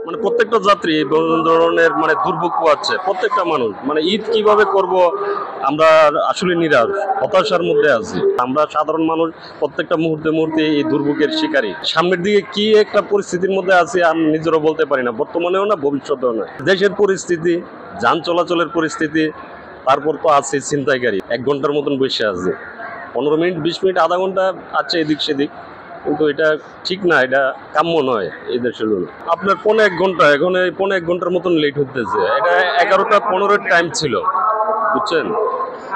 মানে প্রত্যেকটা যাত্রী বিভিন্ন ধরনের মানে দুর্ভোগ পোয়াচ্ছে প্রত্যেকটা মানুষ। মানে ঈদ কিভাবে করব আমরা আসলে নিরাশ, হতাশার মধ্যে আছি। আমরা সাধারণ মানুষ প্রত্যেকটা মুহূর্তে মুহূর্তে এই দুর্ভোগের শিকারী। সামনের দিকে কি একটা পরিস্থিতির মধ্যে আছি আমি নিজেরও বলতে পারি না, বর্তমানেও না ভবিষ্যতেও না। দেশের পরিস্থিতি, যান চলাচলের পরিস্থিতি, তারপর তো আছে ছিনতাইকারী। 1 ঘন্টার মতন বসে আছে, 15 মিনিট 20 মিনিট আধা ঘন্টা আছে এদিক সেদিক, কিন্তু এটা ঠিক না, এটা কাম্য নয় এই দেশের জন্য। আপনার 1.5 ঘন্টা, এখন এই 1.5 ঘন্টার মতন লেট হতেছে। এটা 11টা 15-এর টাইম ছিল, বুঝছেন।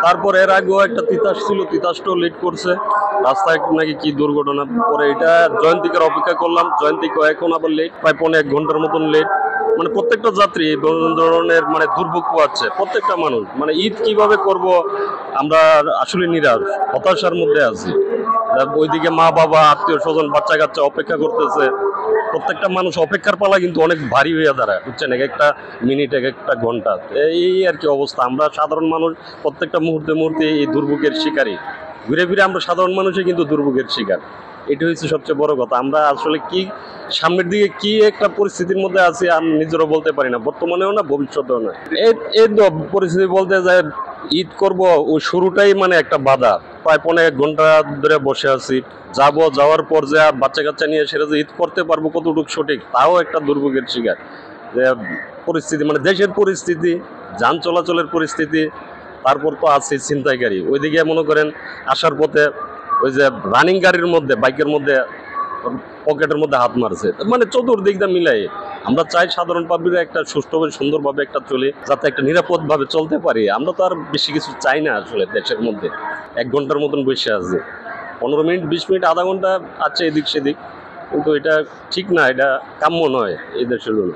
তারপর এর আগেও একটা তিতাস ছিল, তিতাসটাও লেট করছে। রাস্তায় নাকি কি দুর্ঘটনা, পরে এটা জয়ন্তীকার অপেক্ষা করলাম, জয়ন্তীকে এখন আবার লেট, প্রায় 1.5 ঘন্টার মতন লেট। মানে প্রত্যেকটা যাত্রী বিভিন্ন ধরনের মানে দুর্ভোগ পোয়াচ্ছে প্রত্যেকটা মানুষ। মানে ঈদ কিভাবে করব আমরা আসলে নিরাশ, হতাশার মধ্যে আছি। ওইদিকে মা বাবা আত্মীয় স্বজন বাচ্চা কাচ্চা অপেক্ষা করতেছে। প্রত্যেকটা মানুষ অপেক্ষার পালা কিন্তু অনেক ভারী হয়ে দাঁড়ায়, বুঝছেন, এক একটা মিনিট এক একটা ঘন্টা। এই আর কি অবস্থা। আমরা সাধারণ মানুষ প্রত্যেকটা মুহূর্তে মুহূর্তে এই দুর্ভোগের শিকারী। ঘুরে ফিরে আমরা সাধারণ মানুষই কিন্তু দুর্ভোগের শিকার। এটা হচ্ছে সবচেয়ে বড় কথা। আমরা আসলে কি সামনের দিকে কি একটা পরিস্থিতির মধ্যে আছি আমি নিজেরও বলতে পারি না, বর্তমানেও না ভবিষ্যতেও না। এই তো পরিস্থিতি বলতে যায় ঈদ করব, ওই শুরুটাই মানে একটা বাধা। প্রায় 1.5 ঘন্টা ধরে বসে আছি। যাওয়ার পর যে বাচ্চা কাচ্চা নিয়ে সেটা যে ঈদ করতে পারবো কতটুকু সঠিক, তাও একটা দুর্ভোগের শিকার। যে পরিস্থিতি, মানে দেশের পরিস্থিতি, যান চলাচলের পরিস্থিতি, তারপর তো আছে ছিনতাইকারী। ওইদিকে মনে করেন আসার পথে ওই যে রানিং গাড়ির মধ্যে, বাইকের মধ্যে পকেটের মধ্যে হাত মারছে। মানে চতুর্দিক দিয়ে মিলাই আমরা চাই সাধারণ পাবলিক একটা সুষ্ঠুভাবে সুন্দরভাবে একটা চলে, যাতে একটা নিরাপদ ভাবে চলতে পারি। আমরা তো আর বেশি কিছু চাই না আসলে দেশের মধ্যে। 1 ঘন্টার মতন বসে আছে, 15 মিনিট 20 মিনিট আধা ঘন্টা আছে এদিক সেদিক, কিন্তু এটা ঠিক না, এটা কাম্য নয় এই দেশের জন্য।